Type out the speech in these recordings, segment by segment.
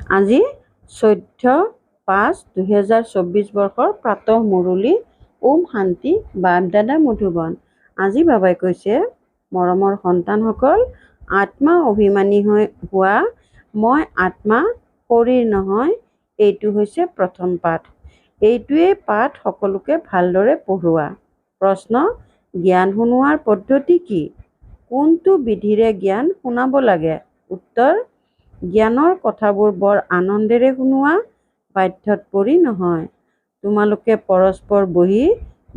আজি 14/5/2024 বৰ্ষৰ প্ৰাতঃ মুৰলী। ওম শান্তি। বাপ-দাদা মধুবন। আজি বাবাই কৈছে, মৰমৰ সন্তানসকল, আত্মা অভিমানী হোৱা। মই আত্মা, শৰীৰ নহয়। এইটো হৈছে প্ৰথম পাঠ। এইটোৱেই পাঠ সকলোকে ভালদৰে পঢ়োৱা। প্ৰশ্ন: জ্ঞান শুনোৱাৰ পদ্ধতি কি? কোনটো বিধিৰে জ্ঞান শুনাব লাগে? উত্তৰ: জ্ঞানৰ কথাবোৰ বৰ আনন্দেৰে শুনোৱা, বাধ্যত পৰি নহয়। তোমালোকে পৰস্পৰ বহি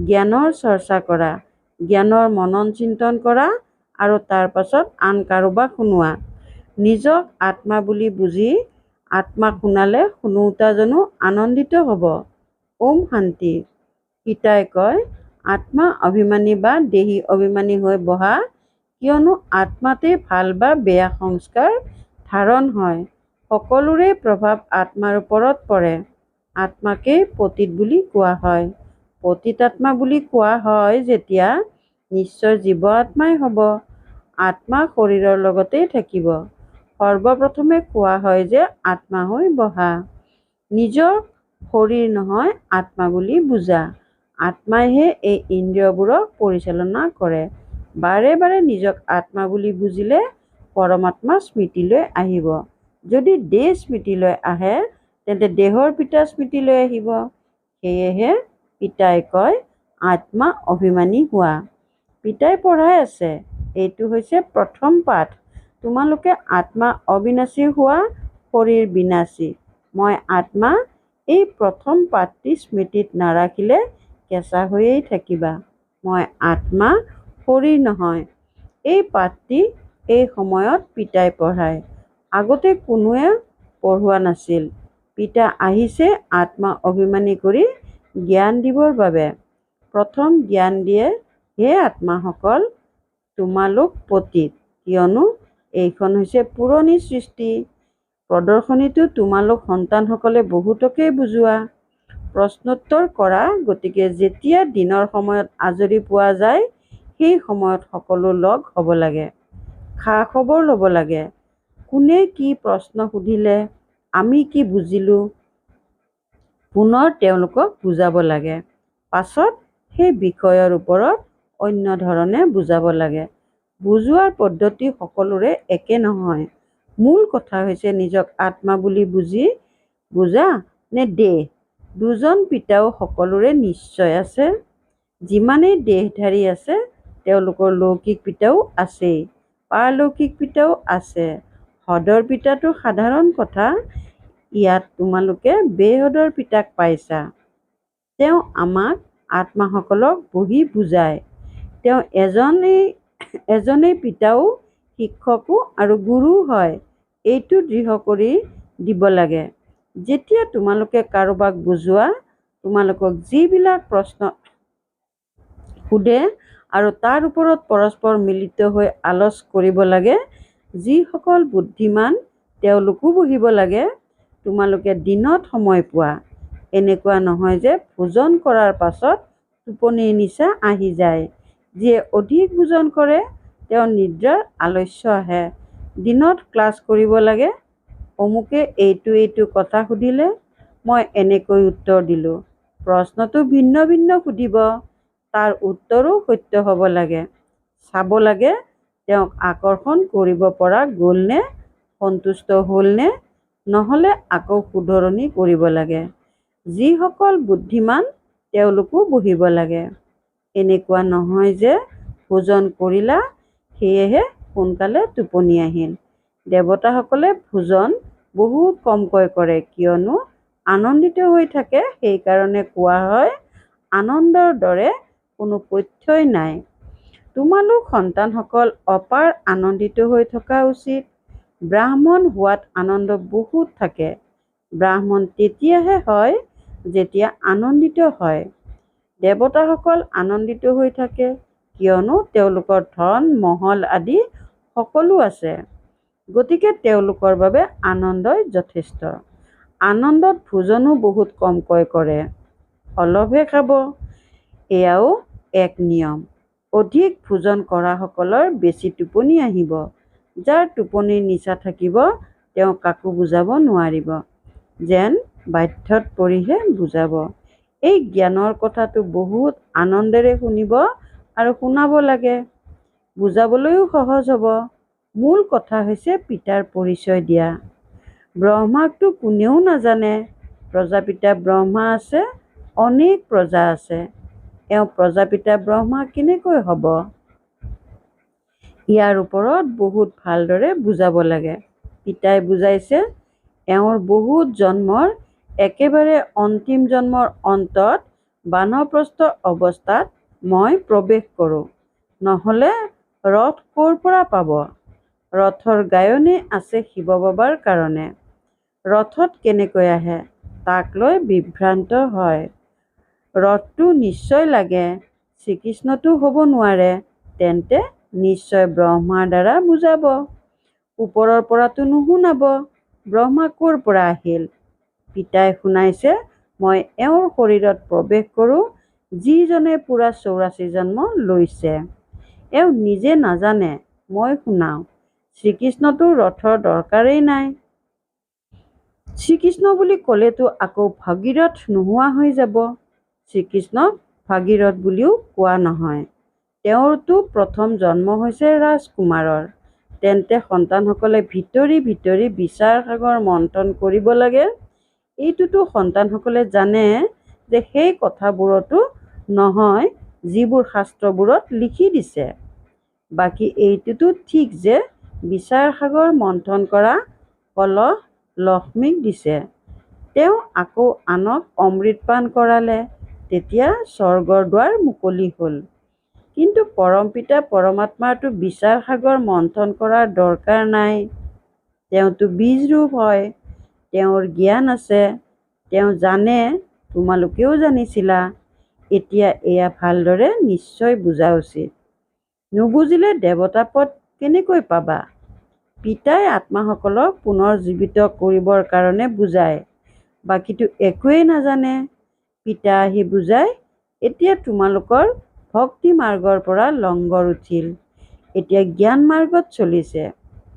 জ্ঞানৰ চৰ্চা কৰা, জ্ঞানৰ মনন চিন্তন কৰা আৰু তাৰ পাছত আন কাৰোবাক শুনোৱা। নিজক আত্মা বুলি বুজি আত্মাক শুনালে শুনোতাজনো আনন্দিত হ'ব। ওম শান্তি। পিতাই কয়, আত্মা অভিমানী বা দেহী অভিমানী হৈ বহা, কিয়নো আত্মাতে ভাল বা বেয়া সংস্কাৰ ধাৰণ হয়। সকলোৰে প্ৰভাৱ আত্মাৰ ওপৰত পৰে। আত্মাকেই পতিত বুলি কোৱা হয়। পতিত আত্মা বুলি কোৱা হয় যেতিয়া নিশ্চয় জীৱ আত্মাই হ'ব। আত্মা শৰীৰৰ লগতেই থাকিব। সৰ্বপ্ৰথমে কোৱা হয় যে আত্মা হৈ বহা। নিজৰ শৰীৰ নহয় আত্মা বুলি বুজা। আত্মাইহে এই ইন্দ্ৰিয়বোৰক পৰিচালনা কৰে। বাৰে বাৰে নিজক আত্মা বুলি বুজিলে পৰমাত্মা স্মৃতিলৈ আহিব। যদি দেহ স্মৃতিলৈ আহে তেন্তে দেহৰ পিতা স্মৃতিলৈ আহিব। সেয়েহে পিতাই কয়, আত্মা অভিমানী হোৱা। পিতাই পঢ়াই আছে, এইটো হৈছে প্ৰথম পাঠ। তোমালোকে আত্মা অবিনাশী হোৱা, শৰীৰ বিনাশী। মই আত্মা। এই প্ৰথম পাঠটি স্মৃতিত নাৰাখিলে কেঁচা হৈয়েই থাকিবা। মই আত্মা, শৰীৰ নহয়। এই পাঠটি এই সময়ত পিতাই পঢ়ায়। আগতে কোনোৱে পঢ়োৱা নাছিল। পিতা আহিছে আত্মা অভিমানী কৰি জ্ঞান দিবৰ বাবে। প্ৰথম জ্ঞান দিয়ে, হে আত্মাসকল, তোমালোক পতিত, কিয়নো এইখন হৈছে পুৰণি সৃষ্টি। প্ৰদৰ্শনীটো তোমালোক সন্তানসকলে বহুতকেই বুজোৱা। প্ৰশ্নোত্তৰ কৰা। গতিকে যেতিয়া দিনৰ সময়ত আজৰি পোৱা যায়, সেই সময়ত সকলো লগ হ'ব লাগে। খা-খবৰ ল'ব লাগে। কোনে কি প্ৰশ্ন সুধিলে, আমি কি বুজিলো, পুনৰ তেওঁলোকক বুজাব লাগে। পাছত সেই বিষয়ৰ ওপৰত অন্য ধৰণে বুজাব লাগে। বুজোৱাৰ পদ্ধতি সকলোৰে একে নহয়। মূল কথা হৈছে নিজক আত্মা বুলি বুজা নে দেহ। দুজন পিতাও সকলোৰে নিশ্চয় আছে। যিমানেই দেহধাৰী আছে, তেওঁলোকৰ লৌকিক পিতাও আছেই, পাৰলৌকিক পিতাও আছে। হদৰ পিতাটো সাধাৰণ কথা। ইয়াত তোমালোকে বেহদৰ পিতাক পাইছা। তেওঁ আমাক আত্মাসকলক বহি বুজায়। তেওঁ এজনেই পিতাও, শিক্ষকো আৰু গুৰুও হয়। এইটো দৃঢ় কৰি দিব লাগে। যেতিয়া তোমালোকে কাৰোবাক বুজোৱা, তোমালোকক যিবিলাক প্ৰশ্ন সোধে আৰু তাৰ ওপৰত পৰস্পৰ মিলিত হৈ আলোচ কৰিব লাগে, যিসকল বুদ্ধিমান তেওঁলোকো বহিব লাগে। তোমালোকে দিনত সময় পোৱা। এনেকুৱা নহয় যে ভোজন কৰাৰ পাছত টোপনিৰ নিচা আহি যায়। যিয়ে অধিক ভোজন কৰে তেওঁৰ নিদ্ৰাৰ আলস্য আহে। দিনত ক্লাছ কৰিব লাগে। অমুকে এইটো কথা সুধিলে, মই এনেকৈ উত্তৰ দিলোঁ। প্ৰশ্নটো ভিন্ন ভিন্ন সুধিব, তাৰ উত্তৰো সত্য হ'ব লাগে। চাব লাগে তেওঁক আকৰ্ষণ কৰিব পৰা গ'লনে, সন্তুষ্ট হ'লনে, নহ'লে আকৌ শুধৰণি কৰিব লাগে। যিসকল বুদ্ধিমান তেওঁলোকো বহিব লাগে। এনেকুৱা নহয় যে ভোজন কৰিলা, সেয়েহে সোনকালে টোপনি আহিল। দেৱতাসকলে ভোজন বহুত কমকৈ কৰে, কিয়নো আনন্দিত হৈ থাকে। সেইকাৰণে কোৱা হয়, আনন্দৰ দৰে কোনো পথ্যই নাই। তোমালোক সন্তানসকল অপাৰ আনন্দিত হৈ থকা উচিত। ব্ৰাহ্মণ হোৱাত আনন্দ বহুত থাকে। ব্ৰাহ্মণ তেতিয়াহে হয় যেতিয়া আনন্দিত হয়। দেৱতাসকল আনন্দিত হৈ থাকে, কিয়নো তেওঁলোকৰ ধন, মহল আদি সকলো আছে। গতিকে তেওঁলোকৰ বাবে আনন্দই যথেষ্ট। আনন্দত ভোজনো বহুত কমকৈ কৰে। অলপহে খাব। এয়াও এক নিয়ম। অধিক ভোজন কৰাসকলৰ বেছি টোপনি আহিব। যাৰ টোপনিৰ নিচা থাকিব তেওঁ কাকো বুজাব নোৱাৰিব, যেন বাধ্যত পৰিহে বুজাব। এই জ্ঞানৰ কথাটো বহুত আনন্দেৰে শুনিব আৰু শুনাব লাগে। বুজাবলৈও সহজ হ'ব। মূল কথা হৈছে পিতাৰ পৰিচয় দিয়া। ব্ৰহ্মাকতো কোনেও নাজানে। প্ৰজাপিতা ব্ৰহ্মা আছে, অনেক প্ৰজা আছে। এওঁ প্ৰজাপিতা ব্ৰহ্মা কেনেকৈ হ'ব? ইয়াৰ ওপৰত বহুত ভালদৰে বুজাব লাগে। পিতাই বুজাইছে, এওঁৰ বহুত জন্মৰ একেবাৰে অন্তিম জন্মৰ অন্তত বানপ্ৰস্থ অৱস্থাত মই প্ৰৱেশ কৰোঁ। নহ'লে ৰথ ক'ৰ পৰা পাব? ৰথৰ গায়নে আছে শিৱ বাবাৰ কাৰণে। ৰথত কেনেকৈ আহে তাক লৈ বিভ্ৰান্ত হয়। ৰথটো নিশ্চয় লাগে, শ্ৰীকৃষ্ণতো হ'ব নোৱাৰে। তেন্তে নিশ্চয় ব্ৰহ্মাৰ দ্বাৰা বুজাব। ওপৰৰ পৰাতো নুশুনাব। ব্ৰহ্মা ক'ৰ পৰা আহিল? পিতাই শুনাইছে, মই এওঁৰ শৰীৰত প্ৰৱেশ কৰোঁ, যিজনে পূৰা 84 জন্ম লৈছে। এওঁ নিজে নাজানে, মই শুনাওঁ। শ্ৰীকৃষ্ণতো ৰথৰ দৰকাৰেই নাই। শ্ৰীকৃষ্ণ বুলি ক'লেতো আকৌ ভাগীৰথ নোহোৱা হৈ যাব। শ্ৰীকৃষ্ণক ভাগীৰথ বুলিও কোৱা নহয়। তেওঁৰতো প্ৰথম জন্ম হৈছে ৰাজকুমাৰৰ। তেন্তে সন্তানসকলে ভিতৰি ভিতৰি বিচাৰ সাগৰ মন্থন কৰিব লাগে। এইটোতো সন্তানসকলে জানে যে সেই কথাবোৰতো নহয় যিবোৰ শাস্ত্ৰবোৰত লিখি দিছে। বাকী এইটোতো ঠিক যে বিচাৰ সাগৰ মন্থন কৰা কলহ লক্ষ্মীক দিছে। তেওঁ আকৌ আনক অমৃত পান কৰালে। তেতিয়া স্বৰ্গৰ দুৱাৰ মুকলি হ'ল। কিন্তু পৰমপিতা পৰমাত্মাৰতো বিচাৰ সাগৰ মন্থন কৰাৰ দৰকাৰ নাই। তেওঁতো বীজৰূপ হয়। তেওঁৰ জ্ঞান আছে। তেওঁ জানে, তোমালোকেও জানিছিলা। এতিয়া এয়া ভালদৰে নিশ্চয় বুজা উচিত। নুবুজিলে দেৱতা পদ কেনেকৈ পাবা? পিতাই আত্মাসকলক পুনৰ জীৱিত কৰিবৰ কাৰণে বুজায়। বাকীটো একোৱেই নাজানে। পিতা আহি বুজায়। এতিয়া তোমালোকৰ ভক্তি মাৰ্গৰ পৰা লংগৰ উঠিল। এতিয়া জ্ঞান মাৰ্গত চলিছে।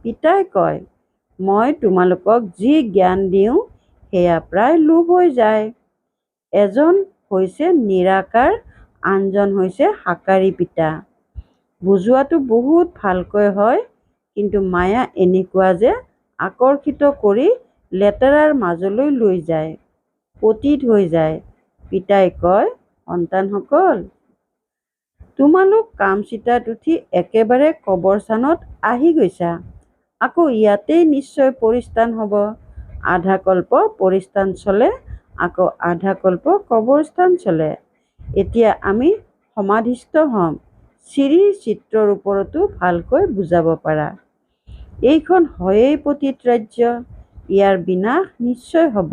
পিতাই কয়, মই তোমালোকক যি জ্ঞান দিওঁ সেয়া প্ৰায় লোভ হৈ যায়। এজন হৈছে নিৰাকাৰ, আনজন হৈছে সাকাৰী পিতা। বুজোৱাটো বহুত ভালকৈ হয়, কিন্তু মায়া এনেকুৱা যে আকৰ্ষিত কৰি লেতেৰাৰ মাজলৈ লৈ যায়, পতিত হৈ যায়। পিতাই কয়, সন্তানসকল, তোমালোক কামচিতাত উঠি একেবাৰে কবৰস্থানত আহি গৈছা। আকৌ ইয়াতেই নিশ্চয় পৰিস্থান হ'ব। আধা কল্প পৰিস্থান চলে, আকৌ আধা কল্প কবৰস্থান চলে। এতিয়া আমি সমাধিস্থ হ'ম। শ্ৰীৰ চিত্ৰৰ ওপৰতো ভালকৈ বুজাব পাৰা। এইখন হয়েই পতিত ৰাজ্য। ইয়াৰ বিনাশ নিশ্চয় হ'ব।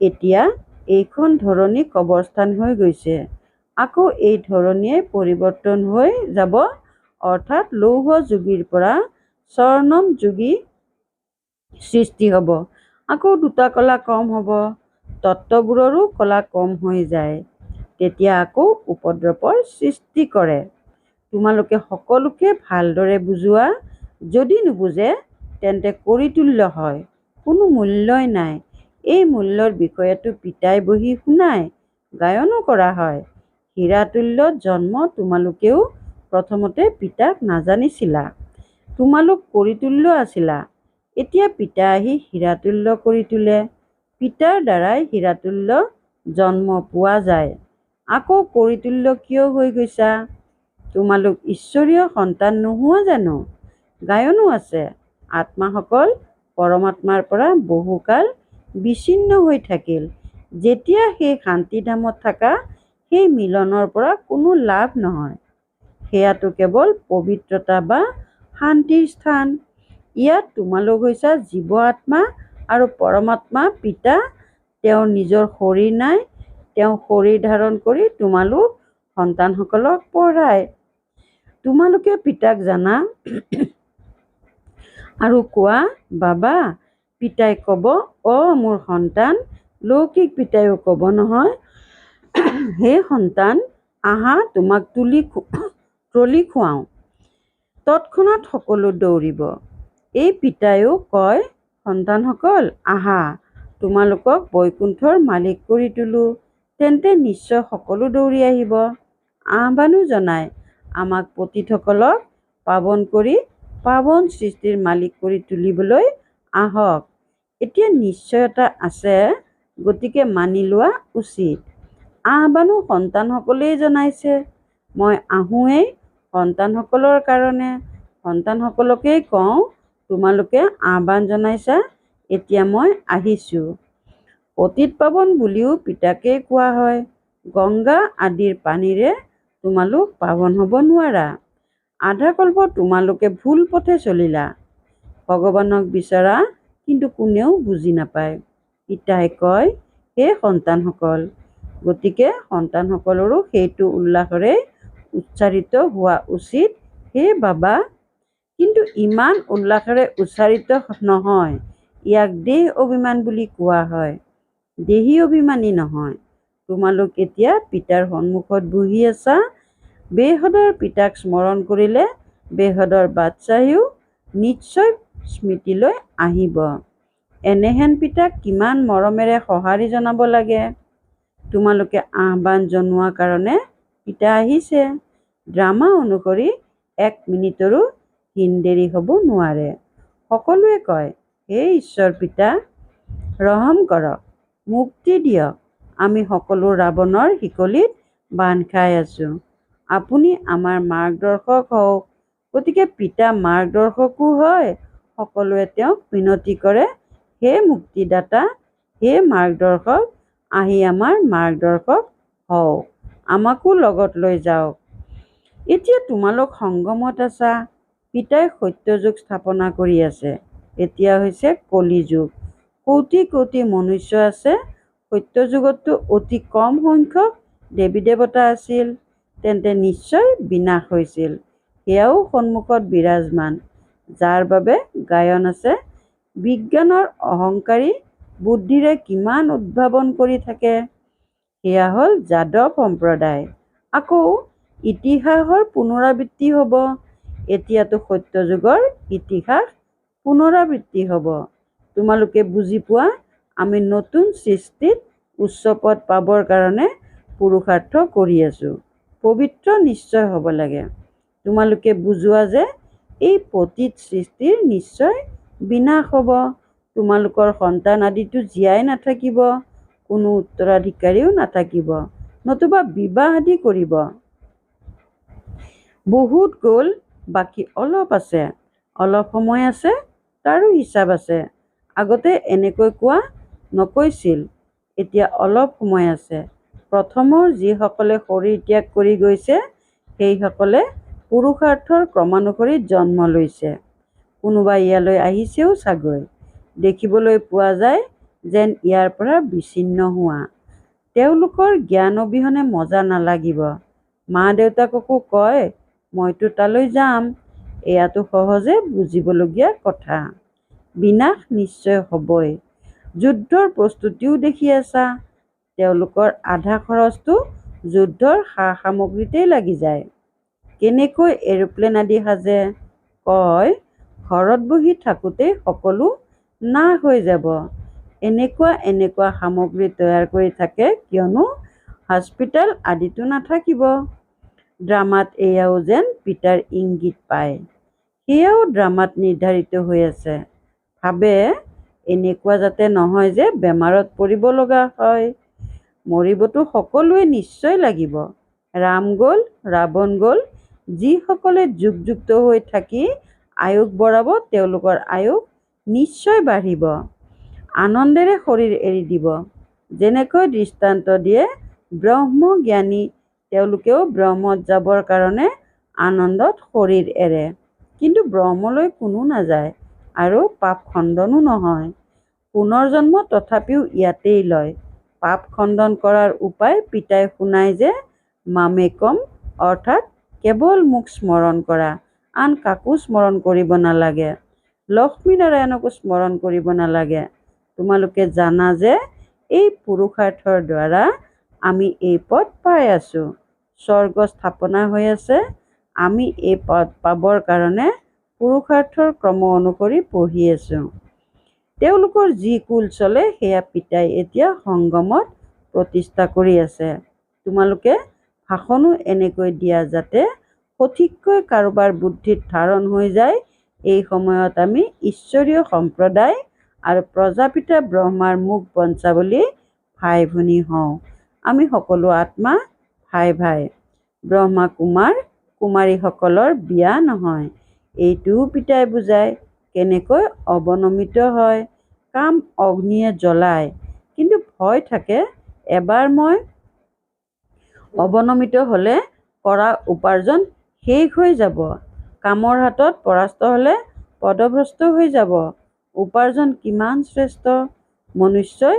এতিয়া এইখন ধৰণী কবৰস্থান হৈ গৈছে। আকৌ এই ধৰণীয়ে পৰিৱৰ্তন হৈ যাব, অৰ্থাৎ লৌহ যুগীৰ পৰা স্বৰ্ণম যুগী সৃষ্টি হ'ব। আকৌ দুটা কলা কম হ'ব। তত্ত্ববোৰৰো কলা কম হৈ যায়। তেতিয়া আকৌ উপদ্ৰৱৰ সৃষ্টি কৰে। তোমালোকে সকলোকে ভালদৰে বুজোৱা। যদি নুবুজে তেন্তে কৰিতুল্য হয়, কোনো মূল্যই নাই। এই মূল্যৰ বিষয়েতো পিতাই বহি শুনায়, গায়নো কৰা হয়। হীৰাতুল্য জন্ম তোমালোকেও প্ৰথমতে পিতাক নাজানিছিলা। তোমালোক কৰিতুল্য আছিলা। এতিয়া পিতা আহি হীৰাতুল্য কৰি তোলে। পিতাৰ দ্বাৰাই হীৰাতুল্য জন্ম পোৱা যায়। আকৌ কৰিতুল্য কিয় হৈ গৈছা? তোমালোক ঈশ্বৰীয় সন্তান নোহোৱা জানো? গায়নো আছে, আত্মাসকল পৰমাত্মাৰ পৰা বহুকাল বিচ্ছিন্ন হৈ থাকিল। যেতিয়া সেই শান্তিধামত থাকা, সেই মিলনৰ পৰা কোনো লাভ নহয়। সেয়াটো কেৱল পবিত্ৰতা বা শান্তিৰ স্থান। ইয়াত তোমালোক হৈছা জীৱ আত্মা আৰু পৰমাত্মা পিতা। তেওঁৰ নিজৰ শৰীৰ নাই। তেওঁ শৰীৰ ধাৰণ কৰি তোমালোক সন্তানসকলক পঢ়ায়। তোমালোকে পিতাক জানা আৰু কোৱা বাবা। পিতাই ক'ব, মোৰ সন্তান। লৌকিক পিতাইও ক'ব নহয়, হে সন্তান, আহা তোমাক ট্ৰলি খুৱাওঁ। তৎক্ষণাৎ সকলো দৌৰিব। এই পিতাইও কয়, সন্তানসকল, আহা, তোমালোকক বৈকুণ্ঠৰ মালিক কৰি তোলো। তেন্তে নিশ্চয় সকলো দৌৰি আহিব, আহ্বানো জনায় আমাক পতিতসকলক পাৱন কৰি পাৱন সৃষ্টিৰ মালিক কৰি তুলিবলৈ আহক। এতিয়া নিশ্চয়তা আছে, গতিকে মানি লোৱা উচিত। আহ্বানো সন্তানসকলেই জনাইছে। মই আহোঁৱেই সন্তানসকলৰ কাৰণে। সন্তানসকলকেই কওঁ, তোমালোকে আহ্বান জনাইছা, এতিয়া মই আহিছোঁ। পতিত পাৱন বুলিও পিতাকেই কোৱা হয়। গংগা আদিৰ পানীৰে তোমালোক পাৱন হ'ব নোৱাৰা। আধা কল্প তোমালোকে ভুল পথে চলিলা। ভগৱানক বিচৰা, কিন্তু কোনেও বুজি নাপায়। পিতাই কয়, হে সন্তানসকল। গতিকে সন্তানসকলৰো সেইটো উল্লাসেৰে উচ্চাৰিত হোৱা উচিত, হে বাবা। কিন্তু ইমান উল্লাসেৰে উচ্চাৰিত নহয়। ইয়াক দেহ অভিমান বুলি কোৱা হয়, দেহী অভিমানী নহয়। তোমালোক এতিয়া পিতাৰ সন্মুখত বহি আছা। বেহদৰ পিতাক স্মৰণ কৰিলে বেহদৰ বাদশ্বাহীও নিশ্চয় স্মৃতিলৈ আহিব। এনেহেন পিতাক কিমান মৰমেৰে সঁহাৰি জনাব লাগে। তোমালোকে আহ্বান জনোৱা কাৰণে পিতা আহিছে। ড্ৰামা অনুসৰি 1 মিনিটৰো হিনদেৰি হ'ব নোৱাৰে। সকলোৱে কয়, হে ঈশ্বৰ পিতা, ৰহম কৰক, মুক্তি দিয়ক। আমি সকলো ৰাৱণৰ শিকলিত বান্ধ খাই আছোঁ। আপুনি আমাৰ মাৰ্গদৰ্শক হওক। গতিকে পিতা মাৰ্গদৰ্শকো হয়। সকলোৱে তেওঁক মিনতি কৰে, হে মুক্তিদাতা, হে মাৰ্গদৰ্শক, আহি আমাৰ মাৰ্গদৰ্শক হওক, আমাকো লগত লৈ যাওক। এতিয়া তোমালোক সংগমত আছা। পিতাই সত্যযুগ স্থাপনা কৰি আছে। এতিয়া হৈছে কলি যুগ। কোটি কোটি মনুষ্য আছে। সত্যযুগততো অতি কম সংখ্যক দেৱী দেৱতা আছিল। তেন্তে নিশ্চয় বিনাশ হৈছিল। সেয়াও সন্মুখত বিৰাজমান। যাৰ বাবে গায়ন আছে। বিজ্ঞানৰ অহংকাৰী বুদ্ধিৰে কিমান উদ্ভাৱন কৰি থাকে। সেয়া হ'ল যাদৱ সম্প্ৰদায়। আকৌ ইতিহাসৰ পুনৰাবৃত্তি হ'ব। এতিয়াতো সত্যযুগৰ ইতিহাস পুনৰাবৃত্তি হ'ব। তোমালোকে বুজি পোৱা, আমি নতুন সৃষ্টিত উচ্চ পদ পাবৰ কাৰণে পুৰুষাৰ্থ কৰি আছোঁ। পবিত্ৰ নিশ্চয় হ'ব লাগে। তোমালোকে বুজোৱা যে এই পতিত সৃষ্টিৰ নিশ্চয় বিনাশ হ'ব। তোমালোকৰ সন্তান আদিতো জীয়াই নাথাকিব। কোনো উত্তৰাধিকাৰীও নাথাকিব, নতুবা বিবাহ আদি কৰিব। বহুত গ'ল, বাকী অলপ আছে। অলপ সময় আছে, তাৰো হিচাপ আছে। আগতে এনেকৈ কোৱা নকৈছিল। এতিয়া অলপ সময় আছে। প্ৰথমৰ যিসকলে শৰীৰ ত্যাগ কৰি গৈছে, সেইসকলে পুৰুষাৰ্থৰ ক্ৰমানুসৰি জন্ম লৈছে। কোনোবা ইয়ালৈ আহিছেও চাগৈ। দেখিবলৈ পোৱা যায় যেন ইয়াৰ পৰা বিচ্ছিন্ন হোৱা। তেওঁলোকৰ জ্ঞান অবিহনে মজা নালাগিব। মা দেউতাককো কয়, মইতো তালৈ যাম। এয়াতো সহজে বুজিবলগীয়া কথা। বিনাশ নিশ্চয় হ'বই। যুদ্ধৰ প্ৰস্তুতিও দেখি আছা। তেওঁলোকৰ আধা খৰচটো যুদ্ধৰ সা সামগ্ৰীতেই লাগি যায়। কেনেকৈ এৰোপ্লেন আদি সাজে। কয়, ঘৰত বহি থাকোঁতেই সকলো নাশ হৈ যাব। এনেকুৱা এনেকুৱা সামগ্ৰী তৈয়াৰ কৰি থাকে, কিয়নো হস্পিটেল আদিতো নাথাকিব। ড্ৰামাত এয়াও যেন পিতাৰ ইংগিত পায়। সেয়াও ড্ৰামাত নিৰ্ধাৰিত হৈ আছে। ভাবে, এনেকুৱা যাতে নহয় যে বেমাৰত পৰিব লগা হয়। মৰিবতো সকলোৱে নিশ্চয় লাগিব। ৰাম গ'ল, ৰাৱণ গ'ল। যিসকলে যুগযুক্ত হৈ থাকি আয়ুস বঢ়াব, তেওঁলোকৰ আয়ুস নিশ্চয় বাঢ়িব। আনন্দেৰে শৰীৰ এৰি দিব। যেনেকৈ দৃষ্টান্ত দিয়ে ব্ৰহ্মজ্ঞানী, তেওঁলোকেও ব্ৰহ্মত যাবৰ কাৰণে আনন্দত শৰীৰ এৰে। কিন্তু ব্ৰহ্মলৈ কোনো নাযায় আৰু পাপ খণ্ডনো নহয়। পুনৰ্জন্ম তথাপিও ইয়াতেই লয়। পাপ খণ্ডন কৰাৰ উপায় পিতাই শুনাই যে মামেকম, অৰ্থাৎ কেৱল মোক স্মৰণ কৰা, আন কাকো স্মৰণ কৰিব নালাগে। লক্ষ্মীনাৰায়ণকো স্মৰণ কৰিব নালাগে। তোমালোকে জানা যে এই পুৰুষাৰ্থৰ দ্বাৰা আমি এই পদ পাই আছোঁ। স্বৰ্গ স্থাপনা হৈ আছে। আমি এই পদ পাবৰ কাৰণে পুৰুষাৰ্থৰ ক্ৰম অনুসৰি পঢ়ি আছোঁ। তেওঁলোকৰ যি কুল চলে সেয়া পিতাই এতিয়া সংগমত প্ৰতিষ্ঠা কৰি আছে। তোমালোকে ভাষণো এনেকৈ দিয়া যাতে সঠিককৈ কাৰোবাৰ বুদ্ধিত ধাৰণ হৈ যায়। এই সময়ত আমি ঈশ্বৰীয় সম্প্ৰদায় আৰু প্ৰজাপিতা ব্ৰহ্মাৰ মুখ বঞ্চাবলী ভাই ভনী হওঁ। আমি সকলো আত্মা ভাই ভাই। ব্ৰহ্মা কুমাৰ কুমাৰীসকলৰ বিয়া নহয়। এইটোও পিতাই বুজায় কেনেকৈ অৱনমিত হয়। কাম অগ্নিয়ে জ্বলায়, কিন্তু ভয় থাকে এবাৰ মই অৱনমিত হ'লে কৰা উপাৰ্জন শেষ হৈ যাব। কামৰ হাতত পৰাস্ত হ'লে পদভ্ৰষ্ট হৈ যাব। উপাৰ্জন কিমান শ্ৰেষ্ঠ। মনুষ্যই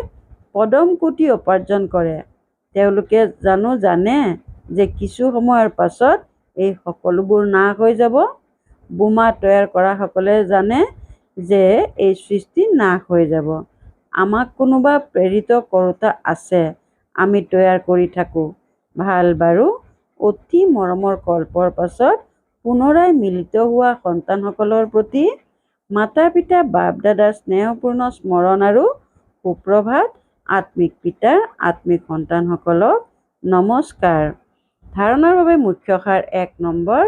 পদম কোটি উপাৰ্জন কৰে। তেওঁলোকে জানে যে কিছু সময়ৰ পাছত এই সকলোবোৰ নাশ হৈ যাব। বোমা তৈয়াৰ কৰাসকলে জানে যে এই সৃষ্টি নাশ হৈ যাব। আমাক কোনোবা প্ৰেৰিত কৰোঁতা আছে, আমি তৈয়াৰ কৰি থাকোঁ। ভাল বাৰু, অতি মৰমৰ কল্পৰ পাছত পুনৰাই মিলিত হোৱা সন্তানসকলৰ প্ৰতি মাতা পিতা বাপ দাদাৰ স্নেহপূৰ্ণ স্মৰণ আৰু সুপ্ৰভাত। আত্মিক পিতাৰ আত্মিক সন্তানসকলক নমস্কাৰ। ধাৰণাৰ বাবে মুখ্য সাৰ ১ নম্বৰ,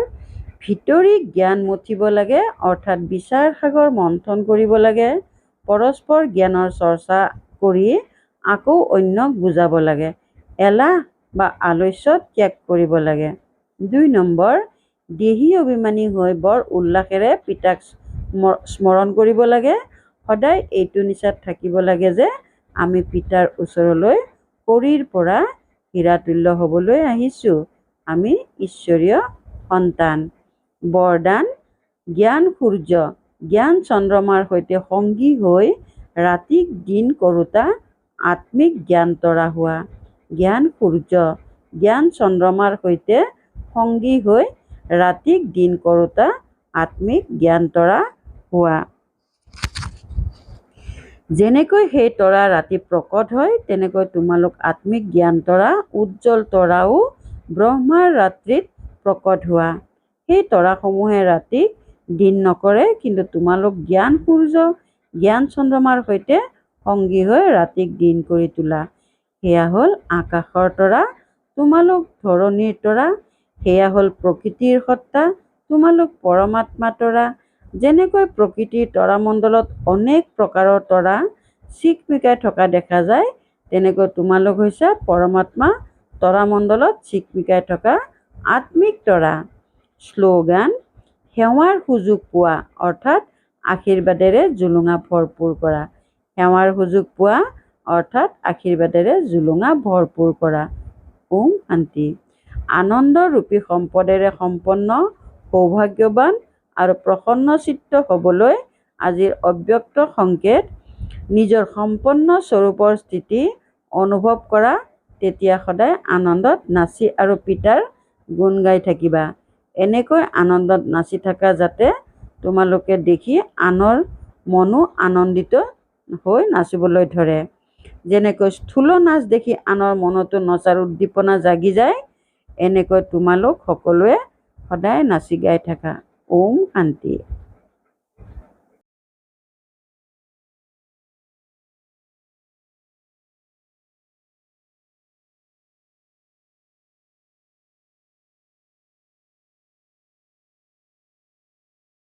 ভিতৰি জ্ঞান মথিব লাগে, অৰ্থাৎ বিচাৰ সাগৰ মন্থন কৰিব লাগে। পৰস্পৰ জ্ঞানৰ চৰ্চা কৰি আকৌ অন্যক বুজাব লাগে। এলাহ বা আলস্য ত্যাগ কৰিব লাগে। ২ নম্বৰ, দেহী অভিমানী হৈ বৰ উল্লাসেৰে পিতাক স্মৰণ কৰিব লাগে। সদায় এইটো নিচাত থাকিব লাগে যে আমি পিতাৰ ওচৰলৈ শৰীৰ পৰা হীৰাতুল্য হ'বলৈ আহিছোঁ। আমি ঈশ্বৰীয় সন্তান। বৰদান, জ্ঞান সূৰ্য জ্ঞান চন্দ্ৰমাৰ সৈতে সংগী হৈ ৰাতিক দিন কৰোঁতা আত্মিক জ্ঞান তৰা হোৱা। জ্ঞান সূৰ্য জ্ঞান চন্দ্ৰমাৰ সৈতে সংগী হৈ ৰাতিক দিন কৰোঁতা আত্মিক জ্ঞান তৰা হোৱা। যেনেকৈ সেই তৰা ৰাতি প্ৰকট হয়, তেনেকৈ তোমালোক আত্মিক জ্ঞান তৰা উজ্জ্বল তৰাও ব্ৰহ্মাৰ ৰাত্ৰিত প্ৰকট হোৱা। সেই তৰাসমূহে ৰাতিক দিন নকৰে, কিন্তু তোমালোক জ্ঞান সূৰ্য জ্ঞান চন্দ্ৰমাৰ সৈতে সংগী হৈ ৰাতিক দিন কৰি তোলা। সেয়া হ'ল আকাশৰ তৰা, তোমালোক ধৰণীৰ তৰা। সেয়া হ'ল প্ৰকৃতিৰ সত্তা, তোমালোক পৰমাত্মা তৰা। যেনেকৈ প্ৰকৃতিৰ তৰামণ্ডলত অনেক প্ৰকাৰৰ তৰা চিকমিকাই থকা দেখা যায়, তেনেকৈ তোমালোক হৈছে পৰমাত্মা তৰামণ্ডলত চিকমিকাই থকা আত্মিক তৰা। শ্লোগান, সেৱাৰ সুযোগ পোৱা, অৰ্থাৎ আশীৰ্বাদেৰে জুলুঙা ভৰপূৰ কৰা। সেৱাৰ সুযোগ পোৱা অৰ্থাৎ আশীৰ্বাদেৰে জুলুঙা ভৰপূৰ কৰা। ওম শান্তি। আনন্দৰূপী সম্পদেৰে সম্পন্ন, সৌভাগ্যৱান আৰু প্ৰসন্নচিত্ত হ'বলৈ আজিৰ অব্যক্ত সংকেত নিজৰ সম্পন্ন স্বৰূপৰ স্থিতি অনুভৱ কৰা। তেতিয়া সদায় আনন্দত নাচি আৰু পিতাৰ গুণ গাই থাকিবা। এনেকৈ আনন্দত নাচি থাকা যাতে তোমালোকে দেখি আনৰ মনো আনন্দিত হৈ নাচিবলৈ ধৰে। যেনেকৈ স্থূল নাচ দেখি আনৰ মনতো নচাৰ উদ্দীপনা জাগি যায়, এনেকৈ তোমালোক সকলোৱে সদায় নাচি গাই থাকা। ওম শান্তি।